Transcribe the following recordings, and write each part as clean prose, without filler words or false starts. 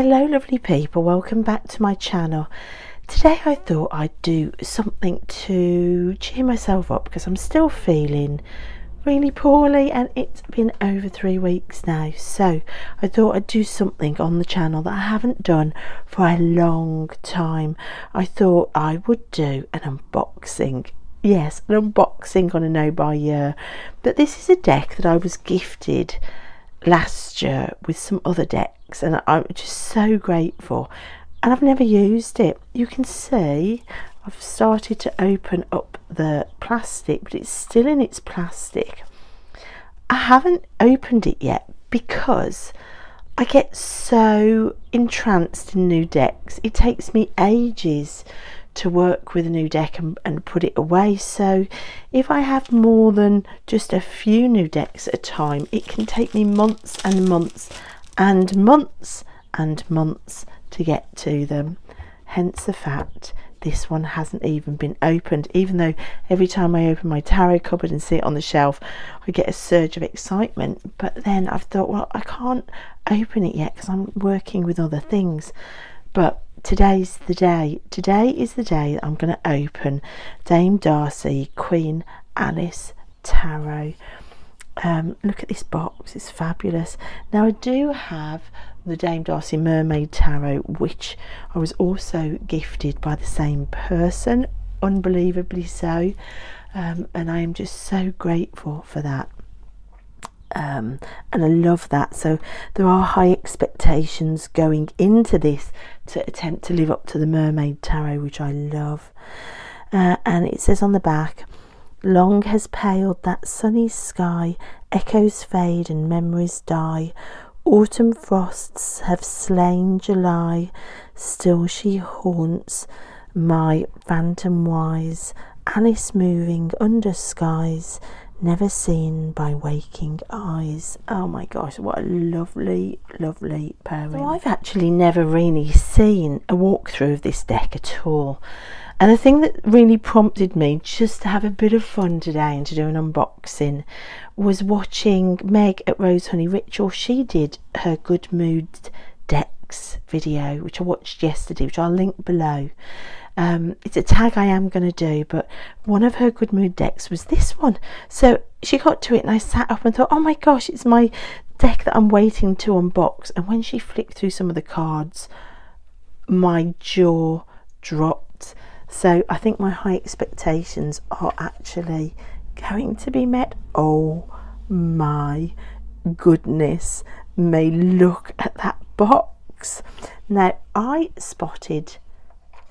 Hello lovely people, welcome back to my channel. Today I thought I'd do something to cheer myself up because I'm still feeling really poorly and it's been over 3 weeks now, so I thought I'd do something on the channel that I haven't done for a long time. I thought I would do an unboxing. Yes, an unboxing on a no buy year, but this is a deck that I was gifted last year with some other decks and I'm just so grateful, and I've never used it. You can see I've started to open up the plastic, but it's still in its plastic. I haven't opened it yet because I get so entranced in new decks. It takes me ages to work with a new deck and put it away, so if I have more than just a few new decks at a time, it can take me months and months and months and months to get to them. Hence the fact this one hasn't even been opened, even though every time I open my tarot cupboard and see it on the shelf I get a surge of excitement. But then I've thought, well, I can't open it yet because I'm working with other things. But today's the day. Today is the day that I'm going to open Dame Darcy Queen Alice Tarot. Look at this box, it's fabulous. Now I do have the Dame Darcy Mermaid Tarot, which I was also gifted by the same person, unbelievably so, and I am just so grateful for that. And I love that. So there are high expectations going into this to attempt to live up to the Mermaid Tarot, which I love. And it says on the back, long has paled that sunny sky, echoes fade and memories die, autumn frosts have slain July, still she haunts my phantom wise, Alice moving under skies, never seen by waking eyes. Oh my gosh, what a lovely poem. So I've actually never really seen a walkthrough of this deck at all, and the thing that really prompted me just to have a bit of fun today and to do an unboxing was watching Meg at Rose Honey Ritual. She did her Good Mood Decks video, which I watched yesterday, which I'll link below. It's a tag I am going to do, but one of her Good Mood decks was this one. So she got to it and I sat up and thought, oh my gosh, it's my deck that I'm waiting to unbox. And when she flicked through some of the cards, my jaw dropped. So I think my high expectations are actually going to be met. Oh my goodness, may look at that box. Now I spotted,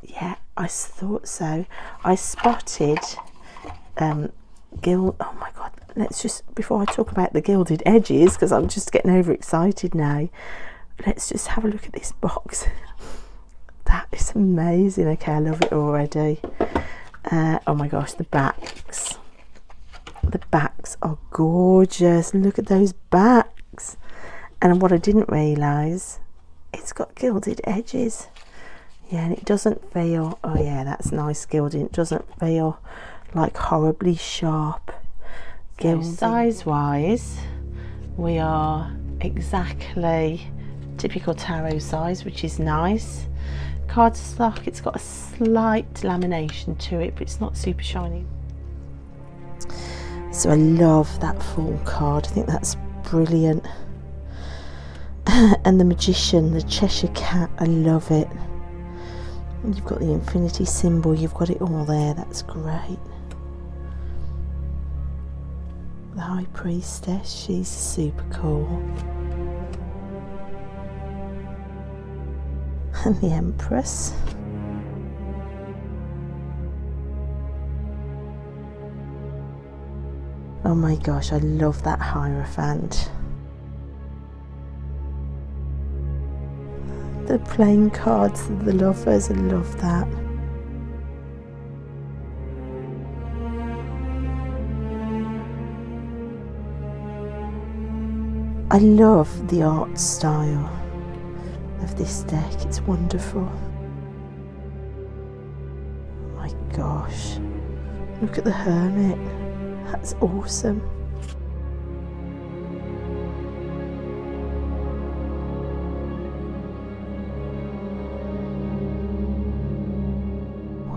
yeah, I thought so, I spotted oh my god, let's just, before I talk about the gilded edges, because I'm just getting overexcited now, let's just have a look at this box. That is amazing. Okay, I love it already. Oh my gosh, the backs are gorgeous. Look at those backs. And what I didn't realise, it's got gilded edges. Yeah, and it doesn't feel, oh yeah, that's nice gilding. It doesn't feel like horribly sharp gilding. So size wise, we are exactly typical tarot size, which is nice. Cardstock, it's got a slight lamination to it, but it's not super shiny. So I love that full card. I think that's brilliant. And the Magician, the Cheshire Cat, I love it. You've got the infinity symbol, you've got it all there, that's great. The High Priestess, she's super cool. And the Empress. Oh my gosh, I love that Hierophant. The playing cards, the lovers, I love that. I love the art style of this deck, it's wonderful. Oh my gosh, look at the Hermit, that's awesome.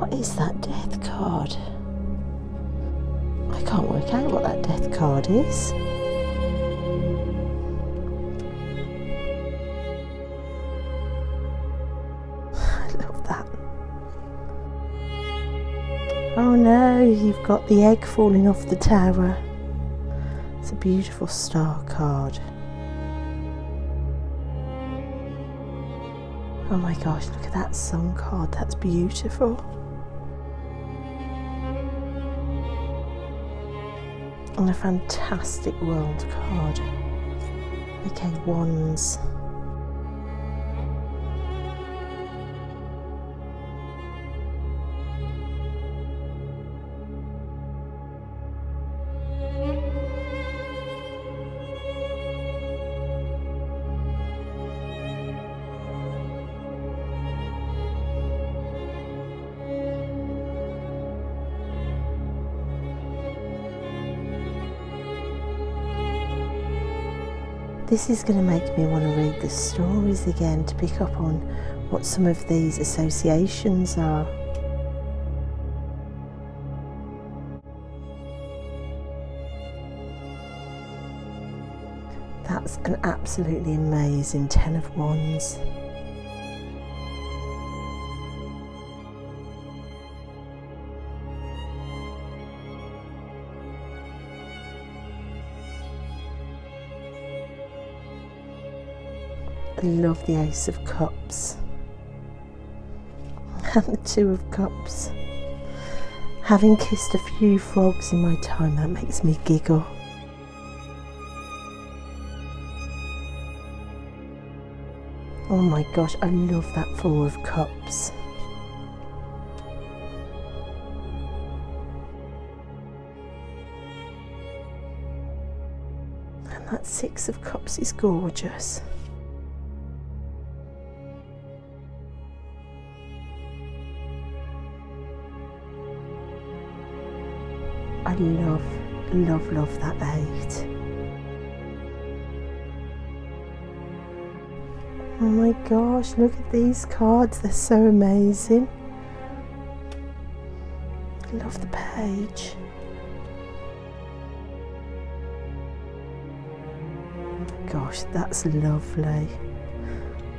What is that death card? I can't work out what that death card is. I love that. Oh no, you've got the egg falling off the tower. It's a beautiful star card. Oh my gosh, look at that sun card, that's beautiful. And a fantastic world card. Okay, wands. This is going to make me want to read the stories again to pick up on what some of these associations are. That's an absolutely amazing 10 of Wands. I love the Ace of Cups and the 2 of Cups. Having kissed a few frogs in my time, that makes me giggle. Oh my gosh, I love that 4 of Cups. And that 6 of Cups is gorgeous. I love, love, love that 8. Oh my gosh, look at these cards, they're so amazing. I love the page. Gosh, that's lovely.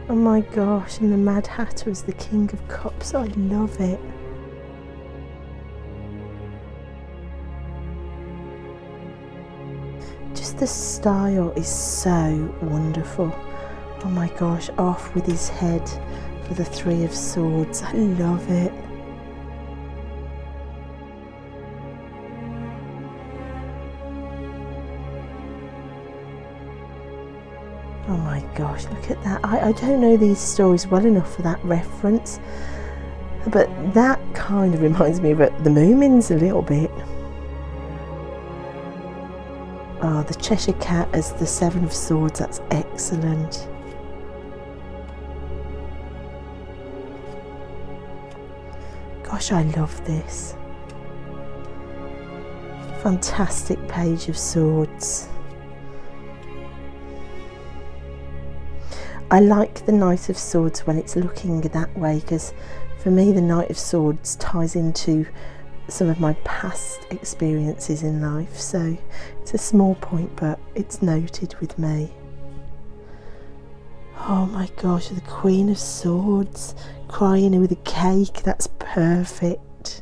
Oh my gosh, and the Mad Hatter is the King of Cups, I love it. Just the style is so wonderful. Oh my gosh, off with his head for the 3 of Swords. I love it. Oh my gosh, look at that. I don't know these stories well enough for that reference, but that kind of reminds me of the Moomins a little bit. Oh, the Cheshire Cat as the 7 of Swords, that's excellent. Gosh, I love this. Fantastic Page of Swords. I like the Knight of Swords when it's looking that way, because for me the Knight of Swords ties into some of my past experiences in life, so it's a small point but it's noted with me. Oh my gosh, the Queen of Swords crying with a cake, that's perfect.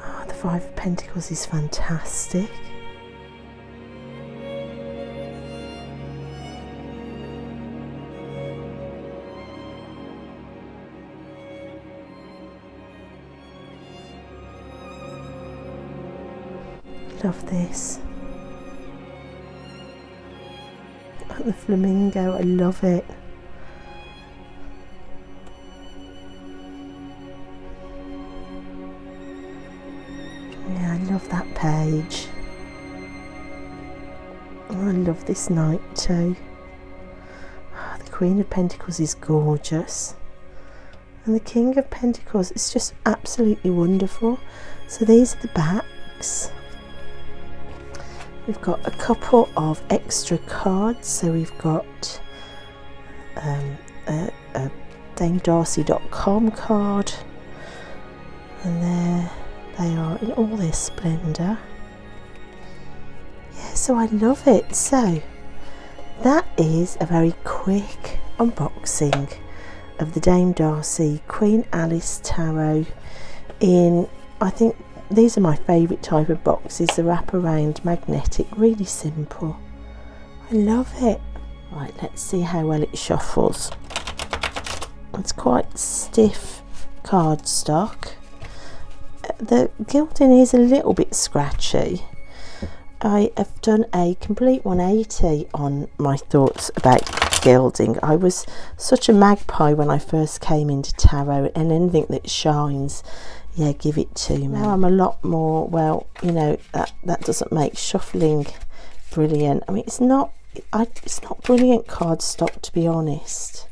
Oh, the 5 of Pentacles is fantastic. Love this. And the flamingo, I love it. Yeah, I love that page. Oh, I love this knight too. Oh, the Queen of Pentacles is gorgeous. and the King of Pentacles. It's just absolutely wonderful. So these are the backs. We've got a couple of extra cards. So we've got a damedarcy.com card, and there they are in all their splendour. Yeah, so I love it. So that is a very quick unboxing of the Dame Darcy Queen Alice Tarot in, I think these are my favourite type of boxes, the wraparound magnetic, really simple. I love it. Right, let's see how well it shuffles. It's quite stiff cardstock. The gilding is a little bit scratchy. I have done a complete 180 on my thoughts about gilding. I was such a magpie when I first came into tarot, and anything that shines, yeah, give it to me. Now I'm a lot more, well, you know, that doesn't make shuffling brilliant. I mean, it's not brilliant cardstock, to be honest.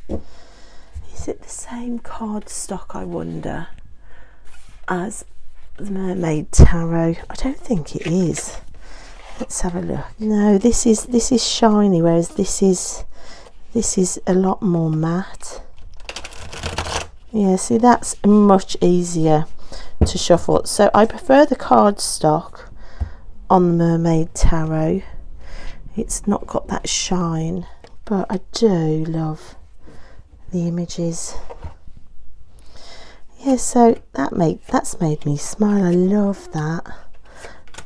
Is it the same cardstock, I wonder, as the Mermaid Tarot? I don't think it is. Let's have a look. No, this is shiny, whereas this is a lot more matte. Yeah, see, that's much easier to shuffle. So I prefer the cardstock on the Mermaid Tarot. It's not got that shine, but I do love the images. Yeah, so that's made me smile. I love that.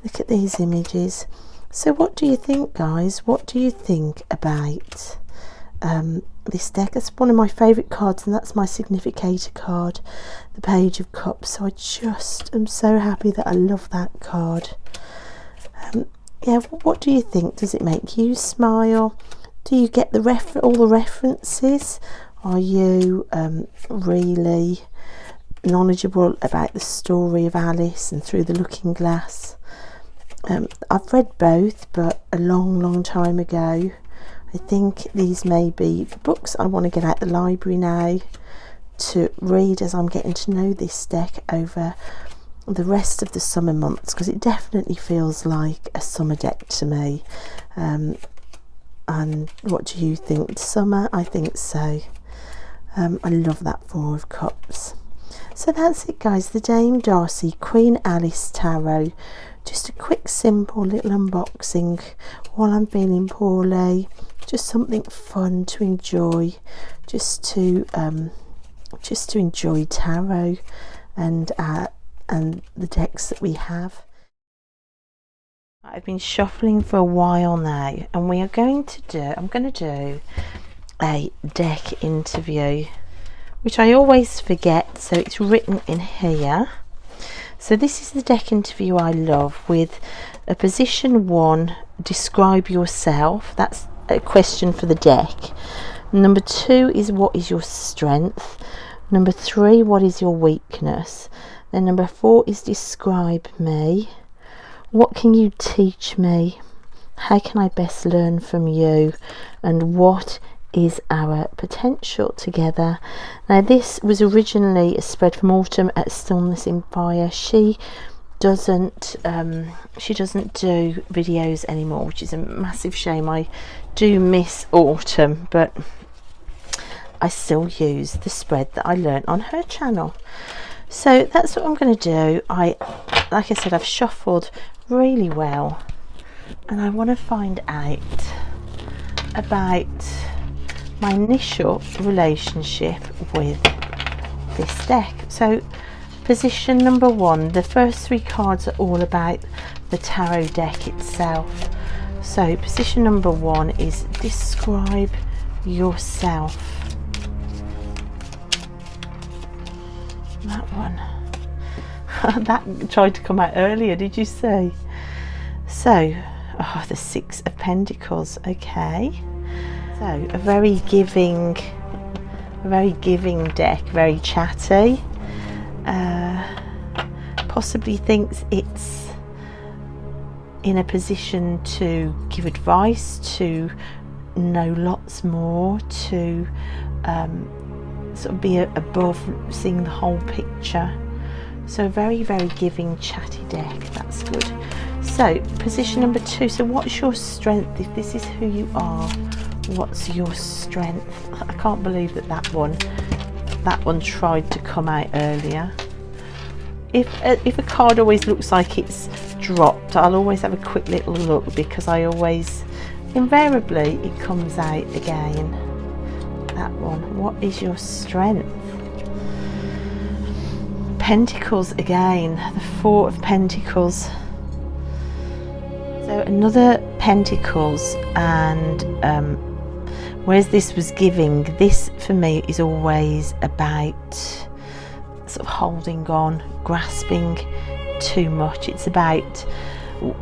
Look at these images. So what do you think, guys? What do you think about this deck? That's one of my favourite cards, and that's my significator card, the Page of Cups. So I just am so happy that I love that card. Yeah, what do you think? Does it make you smile? Do you get all the references? Are you really knowledgeable about the story of Alice and Through the Looking Glass? I've read both, but a long time ago. I think these may be the books I want to get out the library now to read as I'm getting to know this deck over the rest of the summer months, because it definitely feels like a summer deck to me. And what do you think? Summer? I think so. I love that Four of Cups. So that's it, guys, the Dame Darcy Queen Alice Tarot. Just a quick, simple little unboxing while I'm feeling poorly. Just something fun to enjoy, just to enjoy tarot and the decks that we have. I've been shuffling for a while now, and I'm going to do a deck interview, which I always forget, so it's written in here. So this is the deck interview I love, with a position 1, describe yourself. That's a question for the deck. Number 2 is, what is your strength? Number 3, what is your weakness? Then number 4 is, describe me. What can you teach me? How can I best learn from you? And what is our potential together? Now, this was originally a spread from Autumn at Stillness in Fire. She doesn't do videos anymore, which is a massive shame. I do miss Autumn, but I still use the spread that I learned on her channel. So that's what I'm going to do. Like I said, I've shuffled really well, and I want to find out about my initial relationship with this deck. So position number 1, the first 3 cards are all about the tarot deck itself. So position number 1 is, describe yourself. That one. That tried to come out earlier, did you see? So, the 6 of Pentacles. Okay. So a very giving deck, very chatty. Possibly thinks it's in a position to give advice, to know lots more, to sort of be above, seeing the whole picture. So a very, very giving, chatty deck. That's good. So position number 2. So what's your strength? If this is who you are, what's your strength? I can't believe that one tried to come out earlier. If a card always looks like it's dropped, I'll always have a quick little look, because I always, invariably, it comes out again. That one. What is your strength? Pentacles again. The 4 of Pentacles. So another Pentacles, and whereas this was giving, this for me is always about sort of holding on, grasping too much. It's about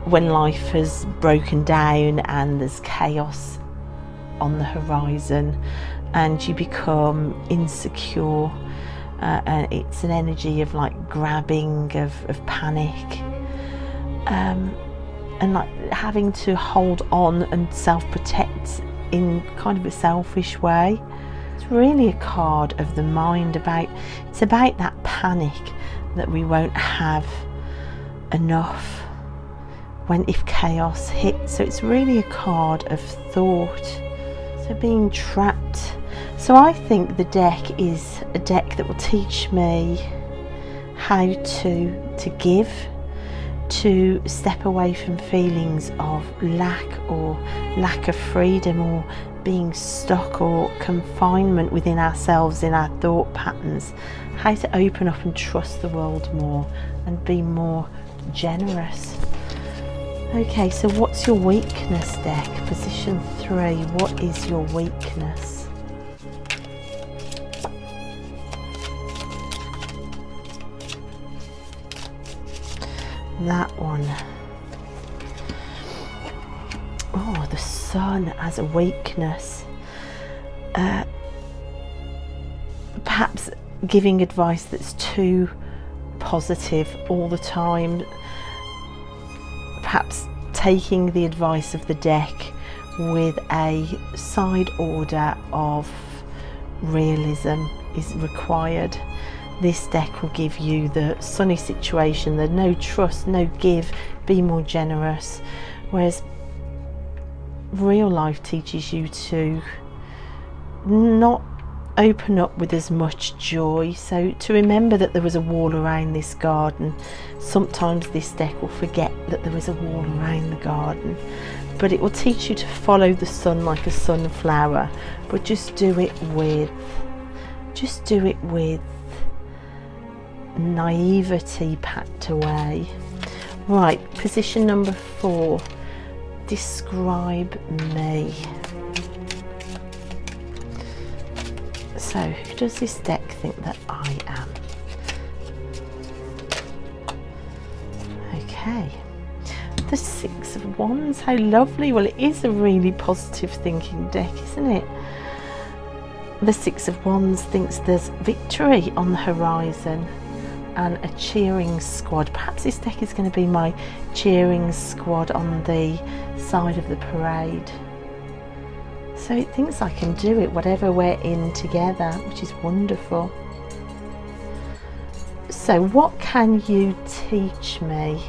when life has broken down and there's chaos on the horizon and you become insecure, and it's an energy of like grabbing, of panic, and like having to hold on and self-protect in kind of a selfish way. It's really a card of the mind. It's about that panic that we won't have enough if chaos hits. So it's really a card of thought. So being trapped. So I think the deck is a deck that will teach me how to give, to step away from feelings of lack of freedom, or being stuck, or confinement within ourselves, in our thought patterns. How to open up and trust the world more and be more generous. Okay, so what's your weakness, deck? Position 3. What is your weakness? That one. Oh, the Sun as a weakness. Perhaps giving advice that's too positive all the time. Perhaps taking the advice of the deck with a side order of realism is required. This deck will give you the sunny situation, the no trust, no give, be more generous. Whereas real life teaches you to not open up with as much joy. So to remember that there was a wall around this garden. Sometimes this deck will forget that there was a wall around the garden, but it will teach you to follow the sun like a sunflower, but just do it with naivety packed away. Right, position number 4. Describe me. So who does this deck think that I am? Okay, the 6 of Wands. How lovely. Well, it is a really positive thinking deck, isn't it? The 6 of Wands thinks there's victory on the horizon and a cheering squad. Perhaps this deck is going to be my cheering squad on the side of the parade. So it thinks I can do it, whatever we're in together, which is wonderful. So what can you teach me?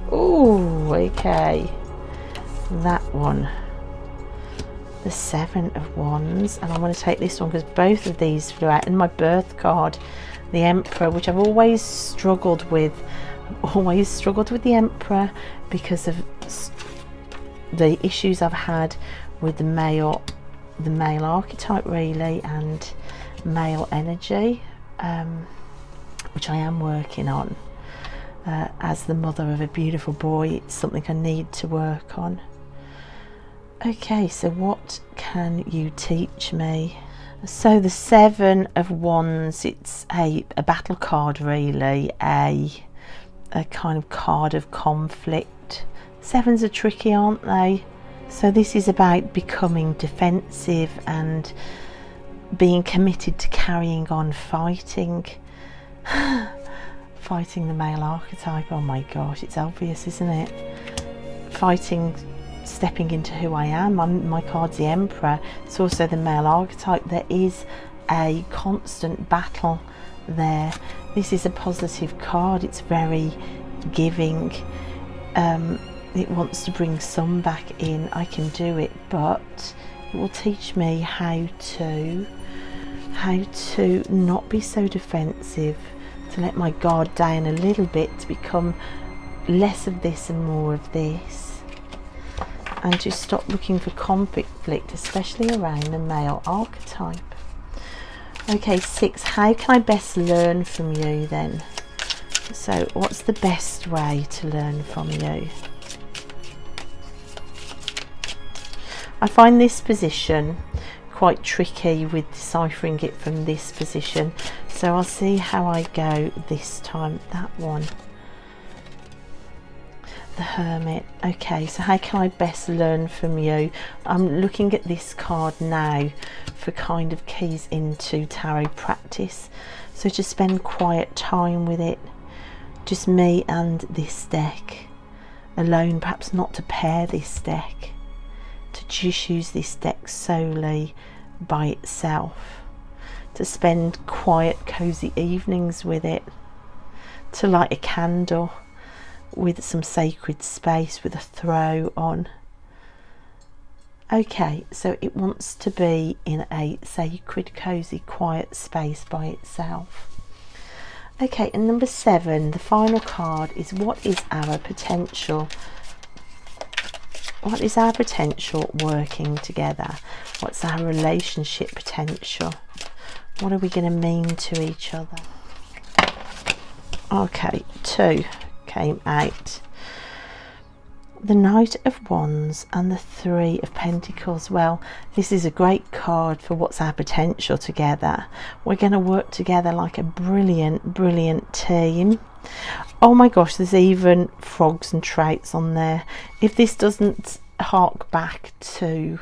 Oh, okay. That one. The 7 of Wands. And I'm going to take this one because both of these flew out. And my birth card, the Emperor, which I've always struggled with. I've always struggled with the Emperor because of the issues I've had with the male archetype, really, and male energy, which I am working on. As the mother of a beautiful boy, it's something I need to work on. Okay, so what can you teach me? So the 7 of Wands, it's a battle card, really, a kind of card of conflict. 7s are tricky, aren't they? So this is about becoming defensive and being committed to carrying on fighting. Fighting the male archetype. Oh my gosh, it's obvious, isn't it? Fighting stepping into who I am. My card's the Emperor. It's also the male archetype. There is a constant battle there. This is a positive card. It's very giving. It wants to bring some back in. I can do it, but it will teach me how to not be so defensive, to let my guard down a little bit, to become less of this and more of this, and to stop looking for conflict, especially around the male archetype. Okay, 6, how can I best learn from you then? So what's the best way to learn from you? I find this position quite tricky with deciphering it from this position, so I'll see how I go this time. That one, the Hermit. Okay, so how can I best learn from you? I'm looking at this card now for kind of keys into tarot practice, so to spend quiet time with it, just me and this deck alone, perhaps not to pair this deck, to just use this deck solely by itself, to spend quiet cozy evenings with it, to light a candle with some sacred space with a throw on. Okay, so it wants to be in a sacred cozy quiet space by itself. Okay, and number 7, the final card, is what is our potential? What is our potential working together? What's our relationship potential? What are we going to mean to each other? Okay, 2 came out. The Knight of Wands and the 3 of Pentacles. Well, this is a great card for what's our potential together. We're going to work together like a brilliant team. Oh my gosh, there's even frogs and trouts on there. If this doesn't hark back to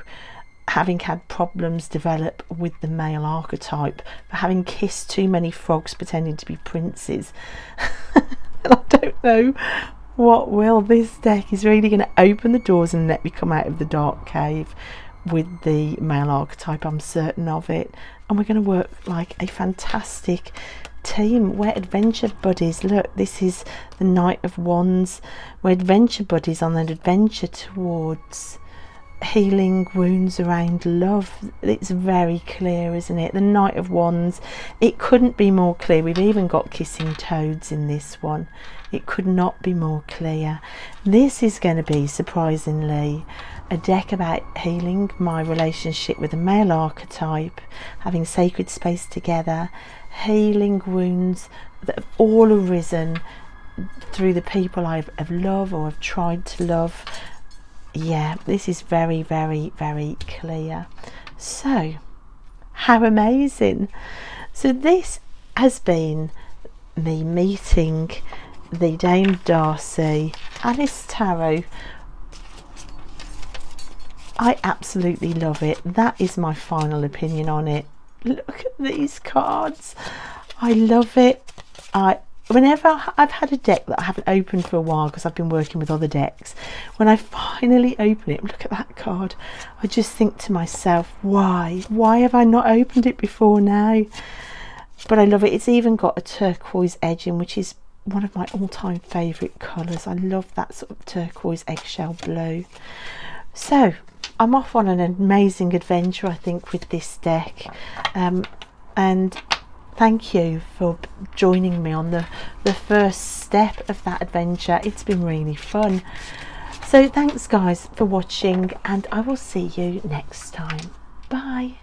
having had problems develop with the male archetype for having kissed too many frogs pretending to be princes, and I don't know what will. This deck is really going to open the doors and let me come out of the dark cave with the male archetype. I'm certain of it, and we're going to work like a fantastic team. We're adventure buddies. Look, this is the Knight of Wands. We're adventure buddies on an adventure towards healing wounds around love. It's very clear, isn't it? The Knight of Wands, it couldn't be more clear. We've even got kissing toads in this one. It could not be more clear. This is going to be, surprisingly, a deck about healing my relationship with a male archetype, having sacred space together, healing wounds that have all arisen through the people I've loved or have tried to love. Yeah, this is very clear. So how amazing. So this has been me meeting the Dame Darcy, Alice Tarot. I absolutely love it. That is my final opinion on it. Look at these cards. I love it. Whenever I've had a deck that I haven't opened for a while because I've been working with other decks, when I finally open it, look at that card, I just think to myself, why have I not opened it before now? But I love it. It's even got a turquoise edging, which is one of my all-time favourite colours. I love that sort of turquoise eggshell blue. So I'm off on an amazing adventure, I think, with this deck, and thank you for joining me on the first step of that adventure. It's been really fun. So thanks guys for watching, and I will see you next time. Bye.